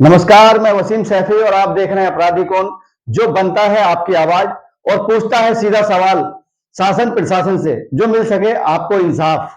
नमस्कार, मैं वसीम सैफी और आप देख रहे हैं अपराधी कौन, जो बनता है आपकी आवाज और पूछता है सीधा सवाल शासन प्रशासन से, जो मिल सके आपको इंसाफ।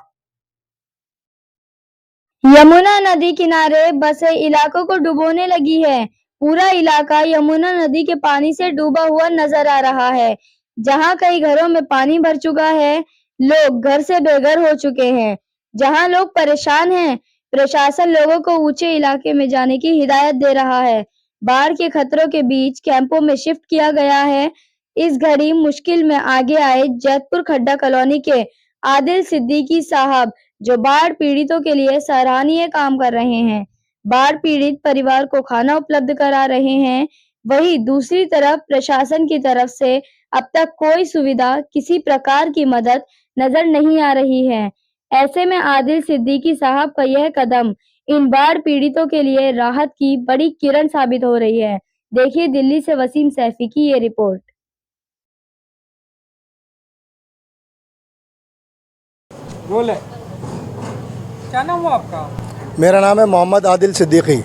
यमुना नदी किनारे बसे इलाकों को डुबोने लगी है। पूरा इलाका यमुना नदी के पानी से डूबा हुआ नजर आ रहा है। जहां कई घरों में पानी भर चुका है, लोग घर से बेघर हो चुके हैं। जहां लोग परेशान हैं, प्रशासन लोगों को ऊंचे इलाके में जाने की हिदायत दे रहा है। बाढ़ के खतरों के बीच कैंपों में शिफ्ट किया गया है। इस घड़ी मुश्किल में आगे आए जैतपुर खड्डा कॉलोनी के आदिल सिद्दीकी साहब, जो बाढ़ पीड़ितों के लिए सराहनीय काम कर रहे हैं। बाढ़ पीड़ित परिवार को खाना उपलब्ध करा रहे हैं। वहीं दूसरी तरफ प्रशासन की तरफ से अब तक कोई सुविधा, किसी प्रकार की मदद नजर नहीं आ रही है। ऐसे में आदिल सिद्दीकी साहब का यह कदम इन बाढ़ पीड़ितों के लिए राहत की बड़ी किरण साबित हो रही है। देखिए दिल्ली से वसीम सैफी की ये रिपोर्ट। बोले, क्या नाम हुआ आपका? मेरा नाम है मोहम्मद आदिल सिद्दीकी।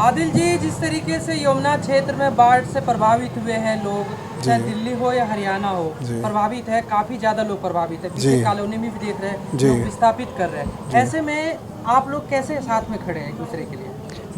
आदिल जी, जिस तरीके से यमुना क्षेत्र में बाढ़ से प्रभावित हुए हैं लोग, चाहे दिल्ली हो या हरियाणा हो, प्रभावित है, काफ़ी ज़्यादा लोग प्रभावित है। पीछे कॉलोनी में भी देख रहे हैं, लोग विस्थापित कर रहे हैं। ऐसे में आप लोग कैसे साथ में खड़े हैं एक दूसरे के लिए?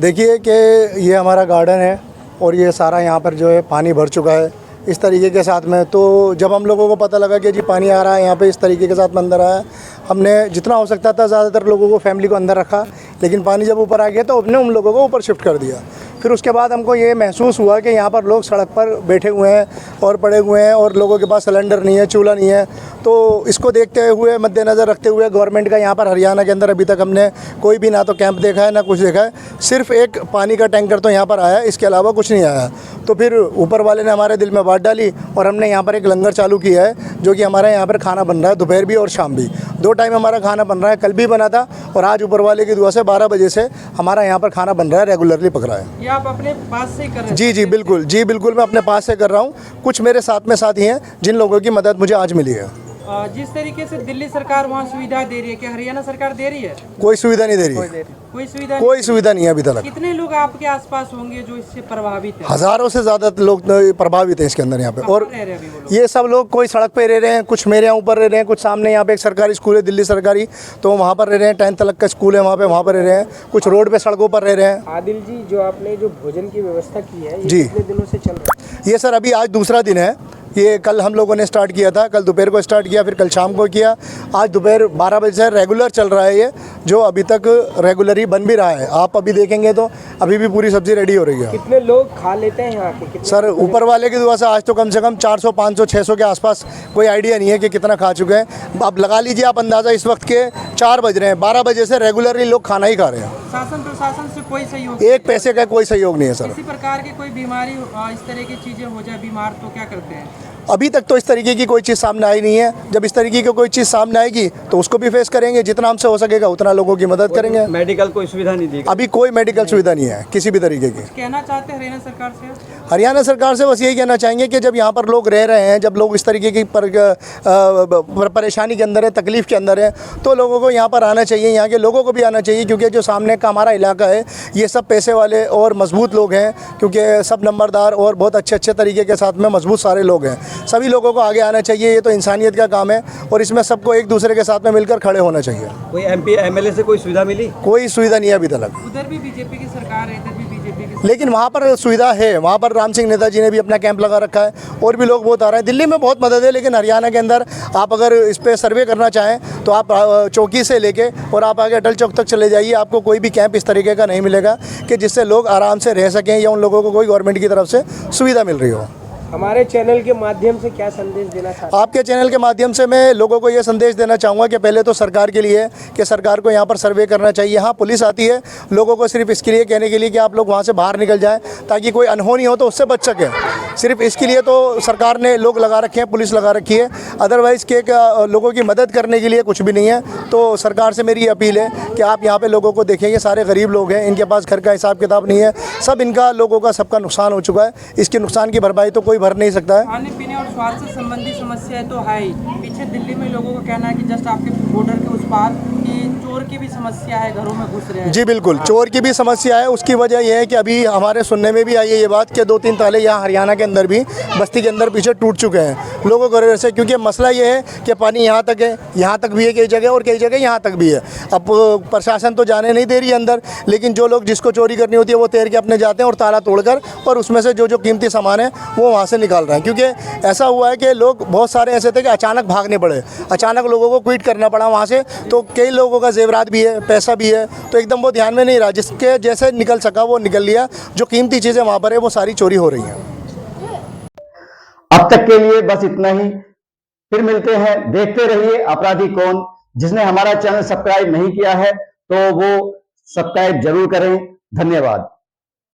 देखिए कि ये हमारा गार्डन है और ये सारा यहाँ पर जो है पानी भर चुका है इस तरीके के साथ में। तो जब हम लोगों को पता लगा कि जी पानी आ रहा है यहाँ पे इस तरीके के साथ में अंदर आया, हमने जितना हो सकता था ज़्यादातर लोगों को, फैमिली को अंदर रखा। लेकिन पानी जब ऊपर आ गया तो अपने उन लोगों को ऊपर शिफ्ट कर दिया। फिर उसके बाद हमको ये महसूस हुआ कि यहाँ पर लोग सड़क पर बैठे हुए हैं और पड़े हुए हैं और लोगों के पास सिलेंडर नहीं है, चूल्हा नहीं है। तो इसको देखते हुए, मद्देनज़र रखते हुए, गवर्नमेंट का यहाँ पर हरियाणा के अंदर अभी तक हमने कोई भी ना तो कैंप देखा है ना कुछ देखा है। सिर्फ एक पानी का टैंकर तो यहाँ पर आया, इसके अलावा कुछ नहीं आया। तो फिर ऊपर वाले ने हमारे दिल में बात डाली और हमने यहाँ पर एक लंगर चालू किया है, जो कि हमारे यहाँ पर खाना बन रहा है, दोपहर भी और शाम भी। 2 टाइम हमारा खाना बन रहा है। कल भी बना था और आज ऊपर वाले की दुआ से 12 बजे से हमारा यहाँ पर खाना बन रहा है, रेगुलरली पक रहा है। ये आप अपने पास से ही कर रहे हैं? जी बिल्कुल मैं अपने पास से कर रहा हूँ। कुछ मेरे साथ में साथी हैं जिन लोगों की मदद मुझे आज मिली है। जिस तरीके से दिल्ली सरकार वहाँ सुविधा दे रही है, क्या हरियाणा सरकार दे रही है? कोई सुविधा नहीं दे रही है। कोई सुविधा नहीं है अभी तक। कितने लोग आपके आसपास होंगे जो इससे प्रभावित हैं? हज़ारों से ज़्यादा लोग प्रभावित हैं इसके अंदर यहाँ पे। और रह रहे हैं अभी वो लोग? ये सब लोग कोई सड़क पे रह रहे हैं, कुछ मेरे यहाँ ऊपर रह रहे हैं, कुछ सामने यहाँ पे एक सरकारी स्कूल है दिल्ली सरकारी, तो वहाँ पर रह रहे हैं। 10th तक का स्कूल है वहाँ पर रह रहे हैं। कुछ रोड पे सड़कों पर रह रहे हैं। आदिल जी, जो आपने जो भोजन की व्यवस्था की है, ये जी, कितने दिनों से चल रहा है? ये सर अभी आज दूसरा दिन है। ये कल हम लोगों ने स्टार्ट किया था, कल दोपहर को स्टार्ट किया, फिर कल शाम को किया। आज दोपहर 12 बजे से रेगुलर चल रहा है ये, जो अभी तक रेगुलर ही बन भी रहा है। आप अभी देखेंगे तो अभी भी पूरी सब्जी रेडी हो रही है। कितने लोग खा लेते हैं यहाँ के? सर ऊपर वाले की दुआ से आज तो कम से कम 400, 500, 600 के आसपास, कोई आइडिया नहीं है कि कितना खा चुके हैं। अब लगा लीजिए आप अंदाज़ा, इस वक्त के 4 बज रहे हैं, 12 बजे से रेगुलरली लोग खाना ही खा रहे हैं। शासन प्रशासन से कोई सहयोग? एक पैसे का कोई सहयोग नहीं है सर। किसी प्रकार की कोई बीमारी, इस तरह की चीजें हो जाए बीमार, तो क्या करते हैं? अभी तक तो इस तरीके की कोई चीज़ सामने आई नहीं है। जब इस तरीके की कोई चीज़ सामने आएगी तो उसको भी फेस करेंगे। जितना हमसे हो सकेगा उतना लोगों की मदद करेंगे। मेडिकल कोई सुविधा नहीं दी? अभी कोई मेडिकल सुविधा नहीं है किसी भी तरीके की। कहना चाहते हैं हरियाणा सरकार से? हरियाणा सरकार से बस यही कहना चाहेंगे कि जब यहाँ पर लोग रह रहे हैं, जब लोग इस तरीके की परेशानी के अंदर है, तकलीफ़ के अंदर है, तो लोगों को यहाँ पर आना चाहिए, यहाँ के लोगों को भी आना चाहिए। क्योंकि जो सामने का हमारा इलाका है, ये सब पैसे वाले और मजबूत लोग हैं, क्योंकि सब नंबरदार और बहुत अच्छे तरीके के साथ में मजबूत सारे लोग हैं। सभी लोगों को आगे आना चाहिए। ये तो इंसानियत का काम है और इसमें सबको एक दूसरे के साथ में मिलकर खड़े होना चाहिए। कोई MP MLA से कोई सुविधा मिली? कोई सुविधा नहीं है अभी तक। उधर भी बीजेपी की सरकार है, इधर भी बीजेपी की, लेकिन वहाँ पर सुविधा है। वहाँ पर राम सिंह नेताजी ने भी अपना कैंप लगा रखा है और भी लोग बहुत आ रहे हैं। दिल्ली में बहुत मदद है, लेकिन हरियाणा के अंदर आप अगर इस पर सर्वे करना चाहें तो आप चौकी से लेके और आप आगे अटल चौक तक चले जाइए, आपको कोई भी कैंप इस तरीके का नहीं मिलेगा कि जिससे लोग आराम से रह सकें या उन लोगों को कोई गवर्नमेंट की तरफ से सुविधा मिल रही हो। हमारे चैनल के माध्यम से क्या संदेश देना चाहते हैं? आपके चैनल के माध्यम से मैं लोगों को ये संदेश देना चाहूँगा कि पहले तो सरकार के लिए कि सरकार को यहाँ पर सर्वे करना चाहिए। हाँ, पुलिस आती है लोगों को सिर्फ इसके लिए कहने के लिए कि आप लोग वहाँ से बाहर निकल जाएं, ताकि कोई अनहोनी हो तो उससे बच सकें। सिर्फ इसके लिए तो सरकार ने लोग लगा रखे हैं, पुलिस लगा रखी है, अदरवाइज़ के लोगों की मदद करने के लिए कुछ भी नहीं है। तो सरकार से मेरी अपील है कि आप यहाँ पे लोगों को देखें, ये सारे गरीब लोग हैं, इनके पास घर का हिसाब किताब नहीं है, सब इनका लोगों का सबका नुकसान हो चुका है। इसके नुकसान की भरपाई तो कोई भर नहीं सकता है। खाने पीने और स्वास्थ्य संबंधी समस्याएं तो है ही। पीछे दिल्ली में लोगों का कहना है कि जस्ट आपके बॉर्डर के उस पार कि चोर की भी समस्या है, घरों में घुस रहे हैं। जी बिल्कुल, चोर की भी समस्या है। उसकी वजह यह है कि अभी हमारे सुनने में भी आई है ये बात कि 2-3 ताले यहाँ हरियाणा के अंदर भी, बस्ती के अंदर पीछे टूट चुके हैं लोगों को वजह से। क्योंकि मसला ये है कि पानी यहाँ तक है, यहाँ तक भी है कई जगह, और कई जगह यहाँ तक भी है। अब प्रशासन तो जाने नहीं दे रही है अंदर, लेकिन जो लोग जिसको चोरी करनी होती है वो तैर के अपने जाते हैं और ताला तोड़कर, और उसमें से जो जो कीमती सामान है वो वहाँ से निकाल रहे हैं। क्योंकि ऐसा हुआ है कि लोग बहुत सारे ऐसे थे कि अचानक भागने पड़े, अचानक लोगों को क्विट करना पड़ा वहाँ से। तो कई लोगों का जेवरात भी है, पैसा भी है, तो एकदम वो ध्यान में नहीं रहा, जिसके जैसे निकल सका वो निकल लिया। जो कीमती चीज़ें वहाँ पर है वो सारी चोरी हो रही हैं। अब तक के लिए बस इतना ही, फिर मिलते हैं। देखते रहिए अपराधी कौन। जिसने हमारा चैनल सब्सक्राइब नहीं किया है तो वो सब्सक्राइब जरूर करें। धन्यवाद।